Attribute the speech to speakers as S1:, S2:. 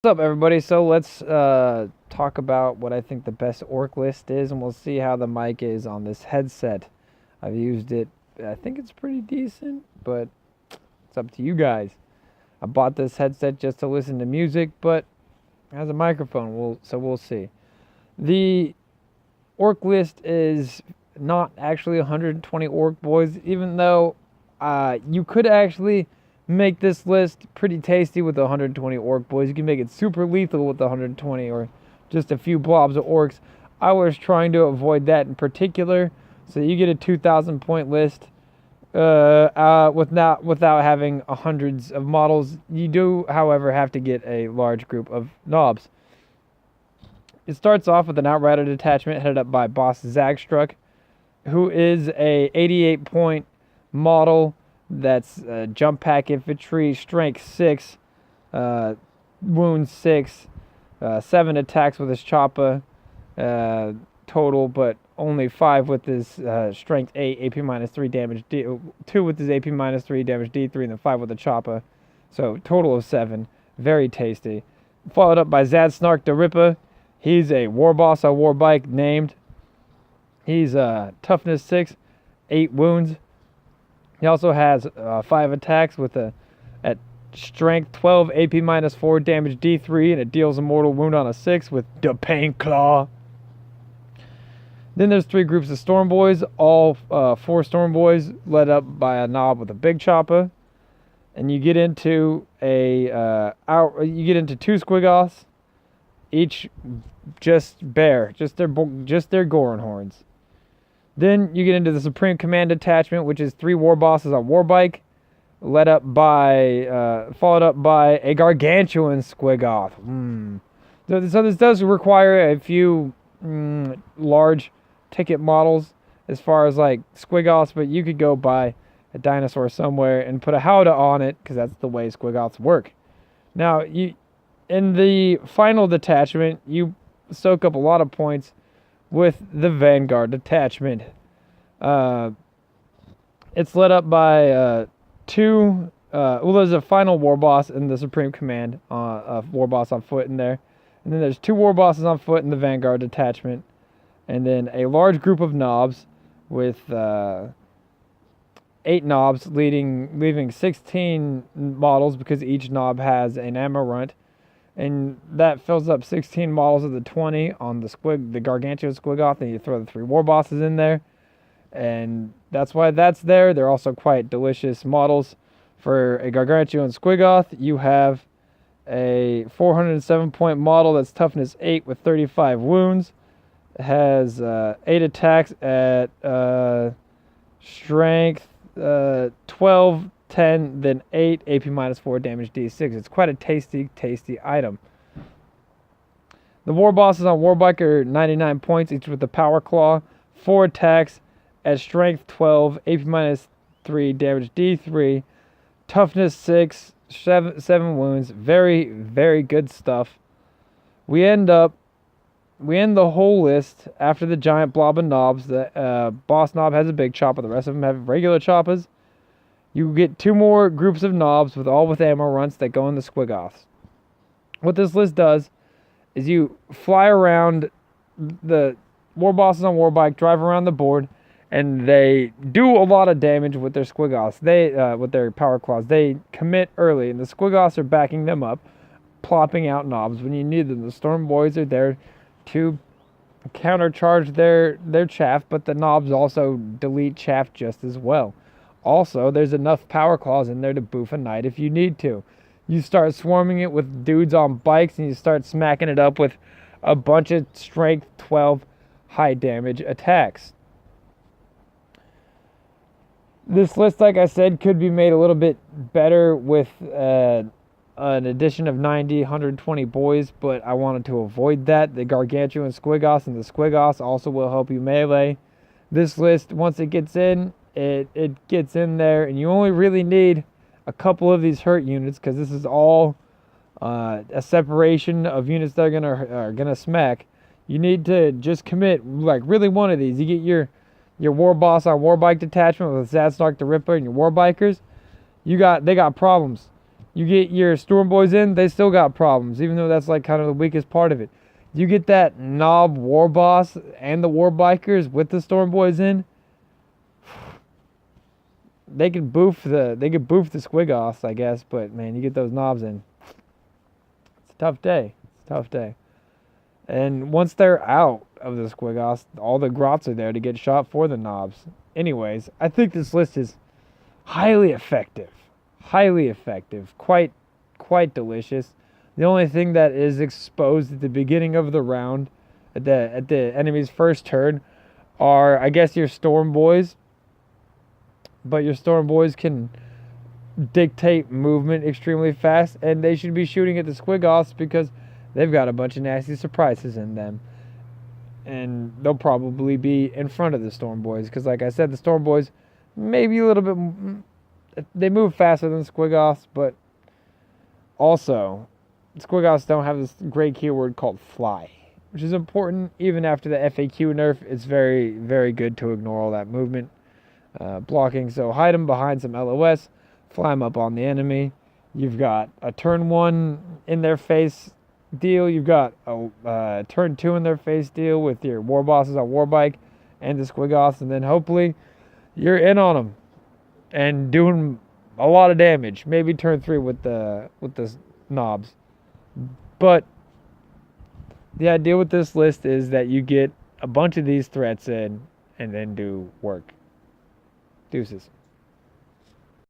S1: What's up, everybody? So let's talk about what I think the best orc list is, and we'll see how the mic is on this headset. I've used it. I think it's pretty decent, but it's up to you guys. I bought this headset just to listen to music, but it has a microphone, so we'll see. The orc list is not actually 120 orc boys, even though you could actually make this list pretty tasty with the 120 orc boys. You can make it super lethal with the 120 or just a few blobs of orcs. I was trying to avoid that in particular, so you get a 2,000 point list without having hundreds of models. You do, however, have to get a large group of knobs. It starts off with an Outrider detachment headed up by boss Zagstruk, who is a 88 point model. That's jump pack infantry, strength 6, wound 6, 7 attacks with his Choppa total, but only 5 with his strength 8, AP minus 3 damage, 2 with his AP minus 3 damage D3, and then 5 with the Choppa. So total of 7. Very tasty. Followed up by Zhadsnark Da Ripper. He's a Warboss on Warbike named. He's toughness 6, 8 wounds. He also has 5 attacks with at strength 12, AP minus 4, damage D3, and it deals a mortal wound on a 6 with the Pain Klaw. Then there's 3 groups of Stormboyz, all 4 Stormboyz led up by a knob with a Big Choppa. And you get into two Squiggoths, each just their Gorin horns. Then you get into the Supreme Command Detachment, which is 3 Warbosses on Warbike, followed up by a Gargantuan Squiggoth. So this does require a few large ticket models as far as like Squiggoths, but you could go buy a dinosaur somewhere and put a Howdah on it, because that's the way Squiggoths work. Now, in the final detachment, you soak up a lot of points with the Vanguard Detachment. It's led up by 2... there's a final Warboss in the Supreme Command, Warboss on foot in there. And then there's 2 Warbosses on foot in the Vanguard Detachment. And then a large group of knobs with 8 knobs, leaving 16 models, because each knob has an ammo runt. And that fills up 16 models of the 20 on the Gargantuan Squiggoth, and you throw the 3 Warbosses in there. And that's why that's there. They're also quite delicious models. For a Gargantuan Squiggoth, you have a 407 point model that's toughness 8 with 35 wounds. It has 8 attacks at strength 12, 10, then 8, AP minus 4, damage D6. It's quite a tasty item. The Warbosses on Warbike are 99 points, each with the Power Klaw, 4 attacks at strength 12, AP minus 3, damage D3, toughness 6, 7 wounds. Very, very good stuff. We end the whole list after the giant blob of knobs. The boss knob has a Big Choppa, the rest of them have regular Choppas. You get 2 more groups of knobs with ammo runts that go in the Squiggoths. What this list does is you fly around the Warbosses on Warbike, drive around the board, and they do a lot of damage with their Squiggoths. With their Power Claws, they commit early, and the Squiggoths are backing them up, plopping out knobs when you need them. The Stormboyz are there to countercharge their chaff, but the knobs also delete chaff just as well. Also, there's enough Power Claws in there to boof a knight if you need to. You start swarming it with dudes on bikes, and you start smacking it up with a bunch of strength 12 high damage attacks. This list, like I said, could be made a little bit better with an addition of 90, 120 boys, but I wanted to avoid that. The Gargantuan Squiggoths and the Squiggoths also will help you melee. This list, once it gets in, it gets in there, and you only really need a couple of these hurt units, because this is all a separation of units that are gonna smack. You need to just commit like really one of these. You get your Warboss on Warbike detachment with Zhadsnark Da Ripper and your Warbikers. They got problems. You get your Stormboyz in, they still got problems, even though that's like kind of the weakest part of it. You get that knob Warboss and the Warbikers with the Stormboyz in, they could boof the Squiggoths, I guess, but man, you get those knobs in. It's a tough day. It's a tough day. And once they're out of the Squiggoths, all the grots are there to get shot for the knobs. Anyways, I think this list is highly effective. Highly effective. Quite delicious. The only thing that is exposed at the beginning of the round, at the enemy's first turn, are, I guess, your Stormboyz. But your Stormboyz can dictate movement extremely fast, and they should be shooting at the Squiggoths because they've got a bunch of nasty surprises in them. And they'll probably be in front of the Stormboyz because, like I said, the Stormboyz maybe a little bit... They move faster than Squiggoths, but also, Squiggoths don't have this great keyword called fly, which is important. Even after the FAQ nerf, it's very, very good to ignore all that movement. Blocking, so hide them behind some LOS, fly them up on the enemy. You've got a turn 1 in their face deal. You've got a turn 2 in their face deal with your Warbosses on Warbike and the Squiggoths, and then hopefully you're in on them and doing a lot of damage. Maybe turn 3 with the knobs. But the idea with this list is that you get a bunch of these threats in and then do work. Deuces.